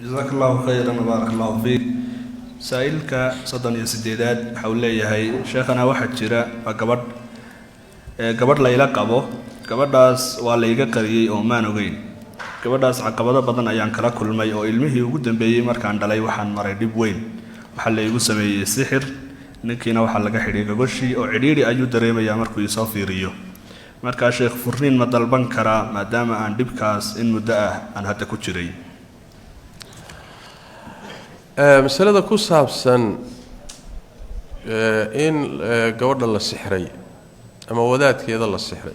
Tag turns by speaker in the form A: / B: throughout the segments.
A: جزاك الله خيرا وبارك الله فيك. سائلك صدن يا سديدات حولي هي شيخنا واحد جرا gabadh la ila qabo gabadhaas waa la iga qariyay oo maan ogeyn gabadhaas caqabado badan ayaan kala kulmay oo ilmihii ugu dambeeyay markaan dhalay waxaan maray dib weyn waxa la igu sameeyay sixir ninkiina waxa laga xidhay gabashi oo cidhiidhi ayuu dareemayaa markuu isoo fiiriyo marka sheekh furniin ma dalban karaa maadaama aan dibkaas in muddo ah aan hadda ku jiray
B: masalada ku saabsan in gabadha la sixray ama wadaadkeeda la sixray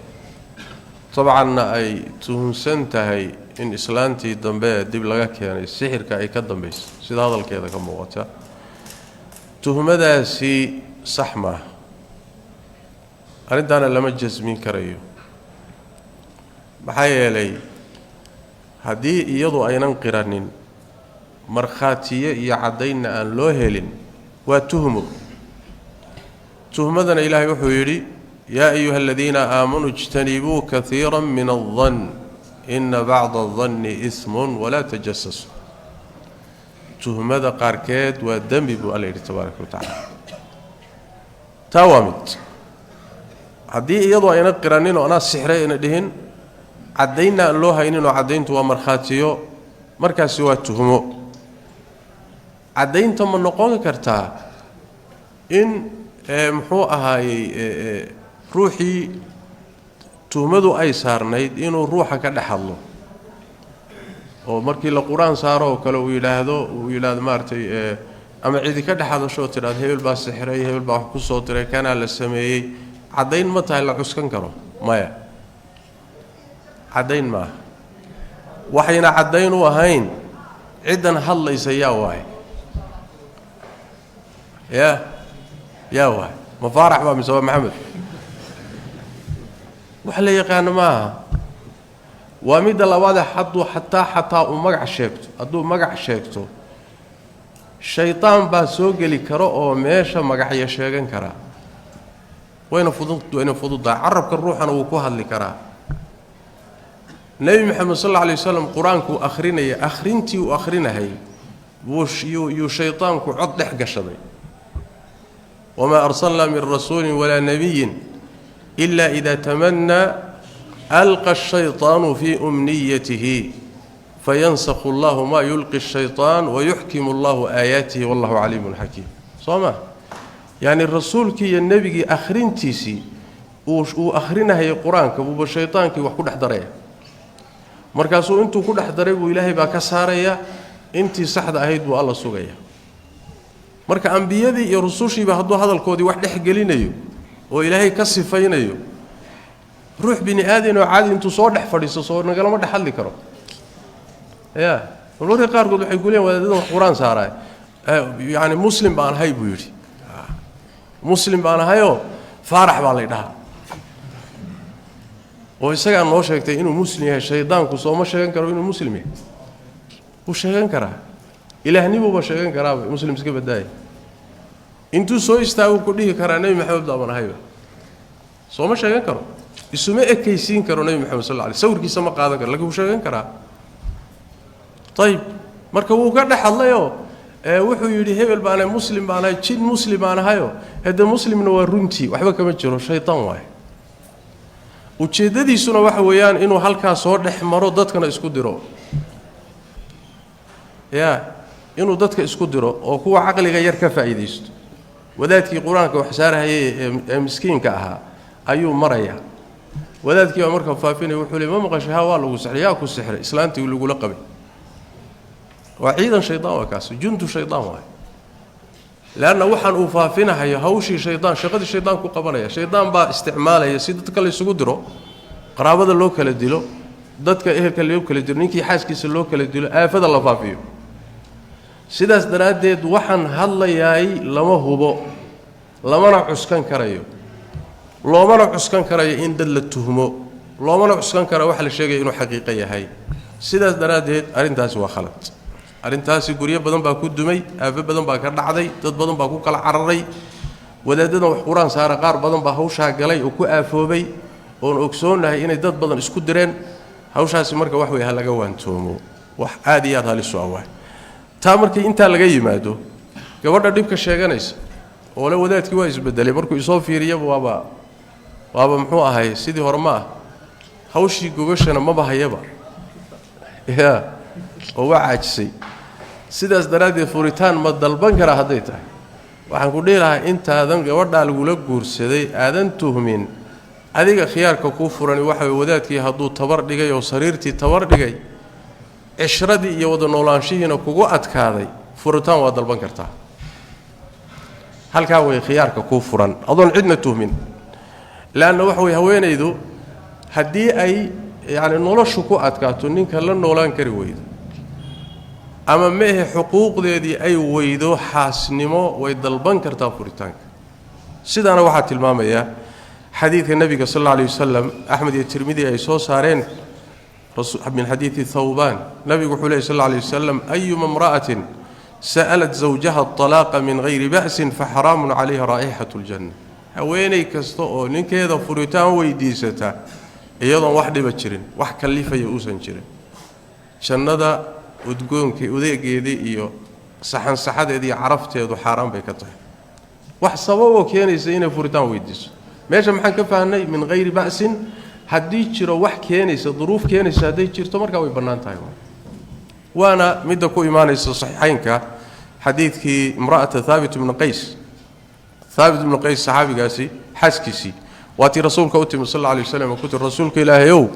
B: tabcanna ay tuhunsan tahay in islaantii dambe dib laga keenay sixirka ay ka dambayso sida hadalkeeda ka muuqata tuhumadaasi sax ma arrintaana lama jasmin karayo maxaa yeelay haddii iyadu aynan qiranin markhaatiye iyo caddaynna aan loo helin waa tuhmo tuhmadana ilaahay wuxuu yidhi يا أيها الذين آمنوا اجتنبوا كثيرا من الظن إن بعض الظن إثم ولا تجسسوا تهمة قاركات والدم بأله تبارك وتعالى توامت هذه يضع ينقرنين وأنا السحرين دهن عدينا الله إنه عدين تو مرخاتيو مركز سوى التهمة عدين تم النقاط كرتا إن محوها ruuxii tuhmadu ay saarnayd inuu ruuxa ka dhaxalo oo markii la quraan saaro oo kale uu yiraahdo maartay ama cid ka dhaxadasho tiraad hebel baa sixray hebel baa wax ku soo diray kana la sameeyay cadayn ma tahay la cuskan karo maya cadayn ma waxayna cadayn u ahayn ciidan hadlaysa yaa waay waay mafaarax baa misoo maxamed وحلا يقان ما ومد لواده حتى ومقع شيكتو أدو مقع شيكتو الشيطان باسوق لي كرو أو ماشى مقع يشيغن كرا وين فضلت عرب كالروح أنا وكوها اللي كرا النبي محمد صلى الله عليه وسلم قرآنكو أخرينتي وأخرينها هي وش يو شيطانكو عض حق الشبي وما أرسلنا من رسول ولا نبي إلا إذا تمنى ألقى الشيطان في أمنيته فينسخ الله ما يلقي الشيطان ويحكم الله آياته والله عليم حكيم صوما يعني الرسول كي النبي أخرين تيسي وأخرينها هي قرآن كبوب الشيطان كي وحكو دحضرية مركزو انتو كو دحضرية وإلهي باكسارية انتي سحد أهيد والله سوغية مركا أنبيادي يرسوشي بهدو هذا الكودي واحد حقلينيو وإلهي كصفينيو روح بني آدم وعادي انتو صور دحفريسو صور نقال ما دحل لي كرو يا والله قار قد waxay guleen wadaadada quraan saaray yani muslim baan hay buu yiri muslim baan hayo faarax baa la dhahaa oo isaga noo sheegtay inuu muslim yahay shaydaanku soo ma sheegan karo inuu muslim yahay uu sheegan karaa ilaahnimu ba sheegan karaa muslim iska badaay intuu soo istaago ku dhihi karaa nabi maxamed baan hayba soo ma sheegan karo isuma ekaysiin karo nabi maxamed sallallahu alayhi wasallam sawirkiisa ma qaadan karo laakiin uu sheegan karaa طيب marka uu ka dhaxlayo wuxuu yiri hebel baan muslim baan jin muslim baan hayo hada muslimna waa runtii waxba kama jiro shaytaan waay ujeedadiisuna waxa weeyaan inuu halka soo dhex maro dadkana isku diro inuu dadka isku diro oo kuwa aqliga yar ka faa'iideysto wadaadkii quraanka wax saarayay ee miskiinka ahaa ayuu maraya wadaadkii marka faafinay wuxuu leeyahay ma maqashay waa lagu sixriyaa ku sixray islaantii lagu la qabay وعيدا شيطان وكاس جند شيطان واي لأنه وحن أوفافنا هي هوشي شيطان شقد الشيطان كو قبلها شيطان با استعماله يسيدتك اللي يسوق درو قرابة اللوكل الدلو ضدك إهلك اللي يوكل الدلو نيكي حاسكيس اللوكل الدلو آفد الله فافيه سيداس دراديد وحن هلا ياي لما هو لما نعسكن كرايو لما نعسكن كرايو إن دل التهمو لما نعسكن كرايو وحل الشيء إنه حقيقية هاي سيداس دراديد أرنتاس وخلط arintaasi guriyo badan baa ku dumay aaba badan baa ka dhacday dad badan baa ku kala cararay wadaadada wax quraan saara qaar badan baa hawsha galay oo ku aafoobay oo ogsoonahay inay dad badan isku direen hawshaasi marka wax way halaga waantoomo wax aad iyo aad halis u ah markii inta laga yimaado gabadha dhibka sheeganaysa oo la wadaadkii waa isbedelay markuu isoo fiiriyo waaba muxuu ahay sidii horma hawshii gogashana ma bahayaba oo waajisay sidaas daraadii furitaan ma dalban kara haday tahay waxaan ku dheelahay intaadan gabadha lagu guursaday aadan tuhmin adiga khiyaarka ku furan waxa wadaadkii haduu tabar dhigay oo sariirtii tabar dhigay ishradii iyo wada noolaanshihiina kugu adkaaday furitaan waa dalban kartaa halka way khiyaarka ku furan adoon cidna tuhmin laana waxa way haweenaydu hadii ay يعني noloshu ku adkaato ninka la noolaan kari weydo ama meehe xuquuqdeedii ay weydo xaasnimo way dalban kartaa furitaanka sidana waxa tilmaamaya xadiidka nabiga sallallahu alayhi wasallam ahmed iyo tirmidhi ay soo saareen min xadiithi thawban nabigu wuxuu leeyahay sallallahu alayhi wasallam ayyuma imra'atin sa'alat zawjaha at-talaqa min ghayri ba'sin fa haramun 'alayha ra'ihatu al-jannah haweenay kasto oo ninkeeda furitaan weydiisata iyadoon wax dhiba jirin wax kalifaya uusan jirin jannada udgoonka udeegeedii iyo saxan saxadeedii iyo carafteedu xaraam bay ka tahay wax sababo keenaysa inay furitaan weydiiso meesha maxaan ka fahnay min ghayri ba'sin hadii jiro wax keenaysa duruuf keenaysa haday jirto marka way banaan tahay waana mid ku iimaanaysa saxiixaynka xadiidkii imra'ata thabit ibn qays saxaabigaasi xaskiisi واتي رسولك أتم صلى الله عليه وسلم وكنت رسولك إلهي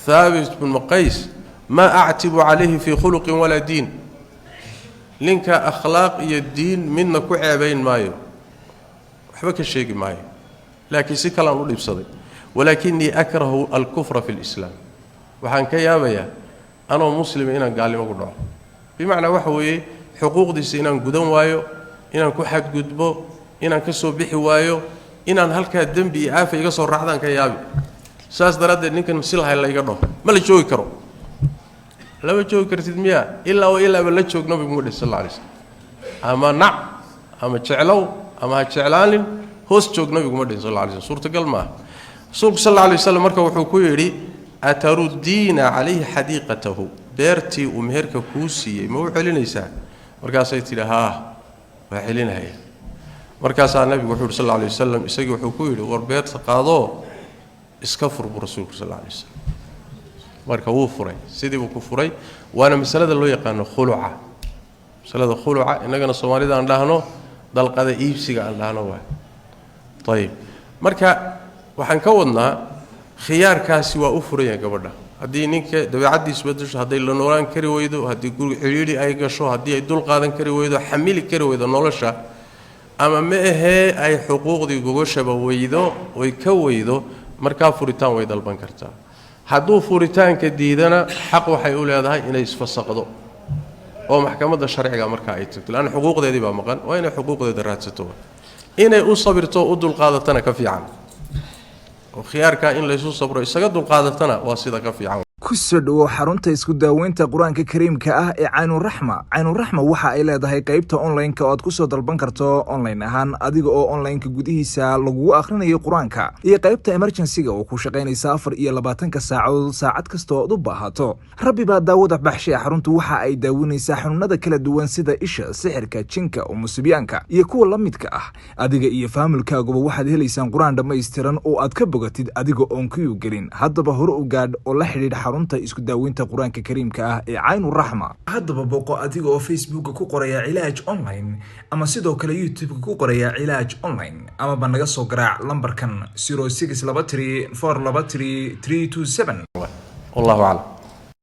B: ثابت بن قيس ما أعتب عليه في خلق ولا دين لنك أخلاق الدين منك وعبين مايو وحبك الشيء مايو لكن سكلا نقول بصدق ولكني أكره الكفر في الإسلام وحان كيابيا أنا مسلم إنا قال لي ما قلنا بمعنى وحوي حقوق دي سينان قدام وايو إنا كحد قدبو إنا كسو بحي وايو inaan halka dambi aafa iga soo raacdan ka yaabi saas daradeed ninkan silhay la iga dhaho ma la joogi karo laba joogi kartid miya ilaa la joogno bi Muhammad sallallahu alayhi wasallam ama nac ama jeclow ama jeclaalin hoos joogno bi Muhammad sallallahu alayhi wasallam suurtagal ma rasuulku sallallahu alayhi wasallam marka wuxuu ku yiri ataruddina alayhi hadiqatahu beertii meherka ku siiyay ma u celinaysaa markaas ay tiraahdaa waa celinaya markaas nabigu wuxuu sallallahu alayhi wasallam isagii wuxuu ku yiri war beerta qaado iska furbu rasuulku sallallahu alayhi wasallam marka wuu furay sidii uu ku furay waana masalada loo yaqaan khuluca masalada khuluca inagana Soomaalida aan dhahno dalqada iibsiga aan dhahno waa tayib marka waxaan ka wadnaa khiyaarkaasi waa u furay gabadha hadii ninka dabeecadiis bedesho hadii la noolaan kari weydo hadii guriga xiriiri ay gasho hadii ay dul qaadan kari weydo xamili kari weydo nolosha ama ma ahe ay xuquuqdii gogashaba weydo way ka weydo marka furitaan way dalban kartaa haduu furitaanka diidana xaq waxay u leedahay inay isfasaqdo oo maxkamadda sharciga marka ay tagto laan xuquuqdeedii baa maqan waa inay xuquuqdeeda raadsato inay u sabirto u dul qaadatana ka fiican oo khiyaarka in la isu sabro isaga dul qaadatana waa sida ka fiican
C: kusoo dhawo xarunta isku daaweynta quraanka kariimka ah ee Caynuraxma waxa ay leedahay qaybta online-ka oo aad ku soo dalban karto online ahaan adiga oo online-ka gudihiisa lagu akhrinayo quraanka iyo qaybta emergency-ga oo ku shaqeynaysa 24 saacadood saacad kasta oo u baahato rabbi baa daawada baxshay xaruntu waxa ay daaweynaysaa xanuunada kala duwan sida isha sixirka jinka oo musibiyaanka iyo kuwa la midka ah adiga iyo familkaaguba waxaad helaysaan quraan dhameystiran oo aad ka bogatid adiga oo ku gelin haddaba hore u gaadh oo la xiriir xarunta isku daaweynta quraanka kariimka ah ee Caynuraxma haddaba boqo adiga oo Facebook ku qoraya cilaaj online ama sidoo kale YouTube ku qoraya cilaaj online ama banaga soo garaac lambarkan 0623 423 327
B: wallahu a'lam